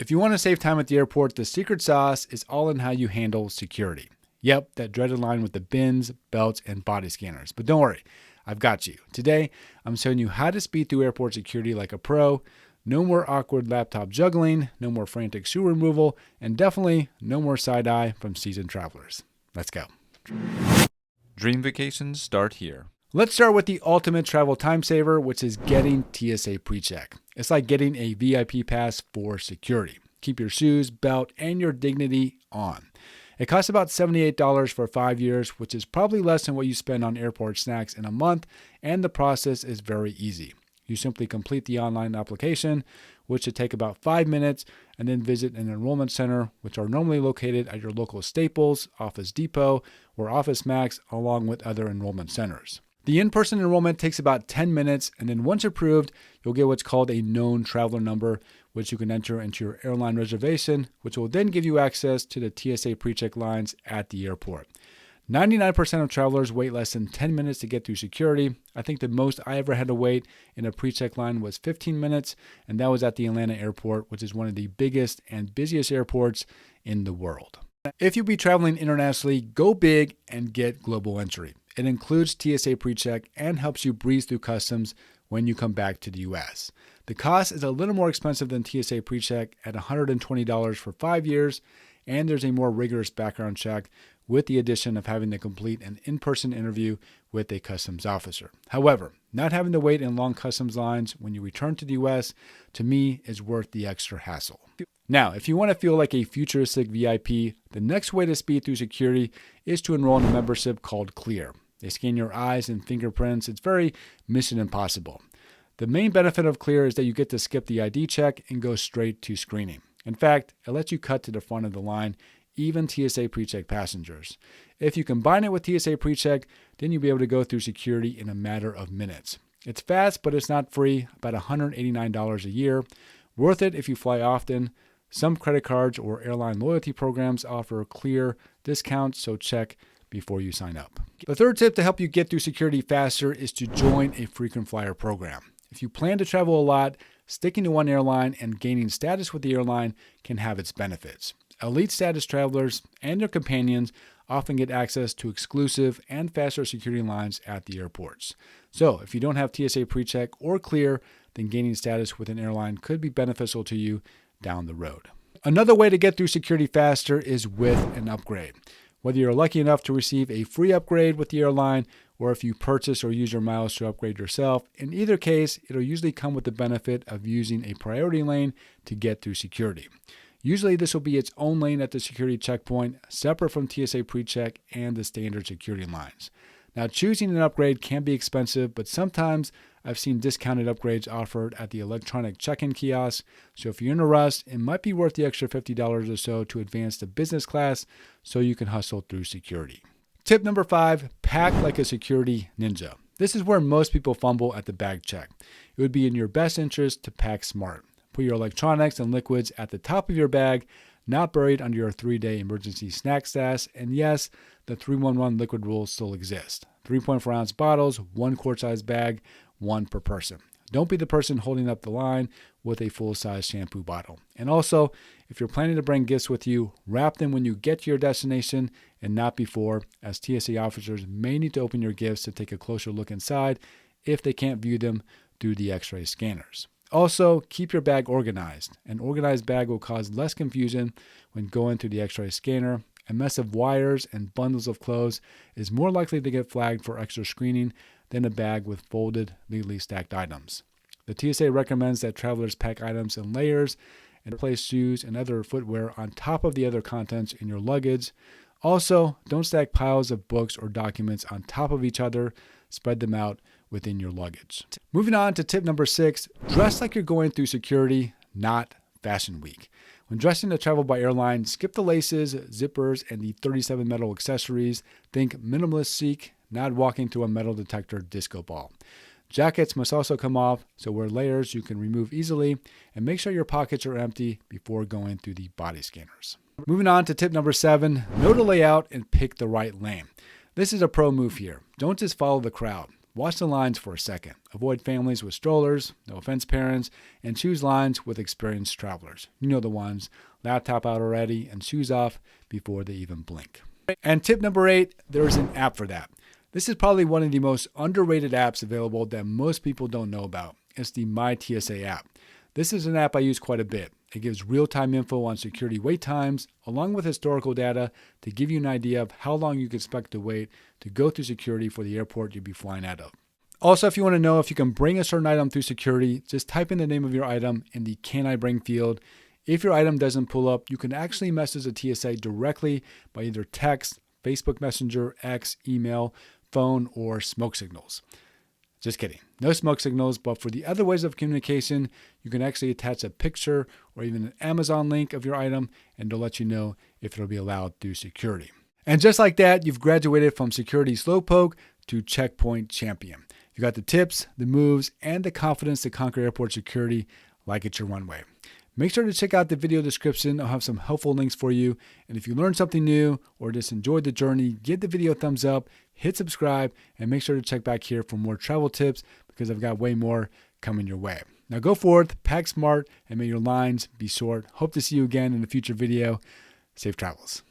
If you want to save time at the airport, the secret sauce is all in how you handle security. Yep, that dreaded line with the bins, belts, and body scanners. But don't worry, I've got you. Today, I'm showing you how to speed through airport security like a pro. No more awkward laptop juggling, no more frantic shoe removal, and definitely no more side-eye from seasoned travelers. Let's go. Dream vacations start here. Let's start with the ultimate travel time saver, which is getting TSA PreCheck. It's like getting a VIP pass for security. Keep your shoes, belt, and your dignity on. It costs about $78 for 5 years, which is probably less than what you spend on airport snacks in a month, and the process is very easy. You simply complete the online application, which should take about 5 minutes, and then visit an enrollment center, which are normally located at your local Staples, Office Depot, or Office Max, along with other enrollment centers. The in-person enrollment takes about 10 minutes, and then once approved, you'll get what's called a known traveler number, which you can enter into your airline reservation, which will then give you access to the TSA PreCheck lines at the airport. 99% of travelers wait less than 10 minutes to get through security. I think the most I ever had to wait in a PreCheck line was 15 minutes, and that was at the Atlanta airport, which is one of the biggest and busiest airports in the world. If you'll be traveling internationally, go big and get global entry. It includes TSA PreCheck and helps you breeze through customs when you come back to the US. The cost is a little more expensive than TSA PreCheck at $120 for 5 years, and there's a more rigorous background check with the addition of having to complete an in-person interview with a customs officer. However, not having to wait in long customs lines when you return to the US, to me, is worth the extra hassle. Now, if you want to feel like a futuristic VIP, the next way to speed through security is to enroll in a membership called Clear. They scan your eyes and fingerprints. It's very mission impossible. The main benefit of Clear is that you get to skip the ID check and go straight to screening. In fact, it lets you cut to the front of the line, even TSA PreCheck passengers. If you combine it with TSA PreCheck, then you'll be able to go through security in a matter of minutes. It's fast, but it's not free, about $189 a year. Worth it if you fly often. Some credit cards or airline loyalty programs offer Clear discounts, so check before you sign up. The third tip to help you get through security faster is to join a frequent flyer program. If you plan to travel a lot, sticking to one airline and gaining status with the airline can have its benefits. Elite status travelers and their companions often get access to exclusive and faster security lines at the airports. So if you don't have TSA PreCheck or Clear, then gaining status with an airline could be beneficial to you down the road. Another way to get through security faster is with an upgrade. Whether you're lucky enough to receive a free upgrade with the airline, or if you purchase or use your miles to upgrade yourself, in either case, it'll usually come with the benefit of using a priority lane to get through security. Usually this will be its own lane at the security checkpoint, separate from TSA PreCheck and the standard security lines. Now, choosing an upgrade can be expensive, but sometimes I've seen discounted upgrades offered at the electronic check-in kiosk. So if you're in a rush, it might be worth the extra $50 or so to advance to business class so you can hustle through security. Tip number 5, pack like a security ninja. This is where most people fumble at the bag check. It would be in your best interest to pack smart. Put your electronics and liquids at the top of your bag, not buried under your 3-day emergency snack stash. And yes, the 3-1-1 liquid rule still exists. 3.4 ounce bottles, 1 quart size bag, 1 per person. Don't be the person holding up the line with a full-size shampoo bottle. And also, if you're planning to bring gifts with you, wrap them when you get to your destination and not before, as TSA officers may need to open your gifts to take a closer look inside if they can't view them through the X-ray scanners. Also, keep your bag organized. An organized bag will cause less confusion when going through the X-ray scanner. A mess of wires and bundles of clothes is more likely to get flagged for extra screening than a bag with folded, neatly stacked items. The TSA recommends that travelers pack items in layers and place shoes and other footwear on top of the other contents in your luggage. Also, don't stack piles of books or documents on top of each other. Spread them out within your luggage. Moving on to tip number 6, dress like you're going through security, not Fashion Week. When dressing to travel by airline, skip the laces, zippers, and the 37 metal accessories. Think minimalist chic, not walking through a metal detector disco ball. Jackets must also come off, so wear layers you can remove easily, and make sure your pockets are empty before going through the body scanners. Moving on to tip number 7, know the layout and pick the right lane. This is a pro move here. Don't just follow the crowd. Watch the lines for a second. Avoid families with strollers, no offense parents, and choose lines with experienced travelers. You know the ones, laptop out already and shoes off before they even blink. And tip number 8, there's an app for that. This is probably one of the most underrated apps available that most people don't know about. It's the My TSA app. This is an app I use quite a bit. It gives real-time info on security wait times, along with historical data to give you an idea of how long you can expect to wait to go through security for the airport you'll be flying out of. Also, if you want to know if you can bring a certain item through security, just type in the name of your item in the Can I Bring field. If your item doesn't pull up, you can actually message the TSA directly by either text, Facebook Messenger, X, email, phone, or smoke signals. Just kidding. No smoke signals, but for the other ways of communication, you can actually attach a picture or even an Amazon link of your item, and they'll let you know if it'll be allowed through security. And just like that, you've graduated from security slowpoke to checkpoint champion. You got the tips, the moves, and the confidence to conquer airport security like it's your one way. Make sure to check out the video description. I'll have some helpful links for you. And if you learned something new or just enjoyed the journey, give the video a thumbs up, hit subscribe, and make sure to check back here for more travel tips because I've got way more coming your way. Now go forth, pack smart, and may your lines be short. Hope to see you again in a future video. Safe travels.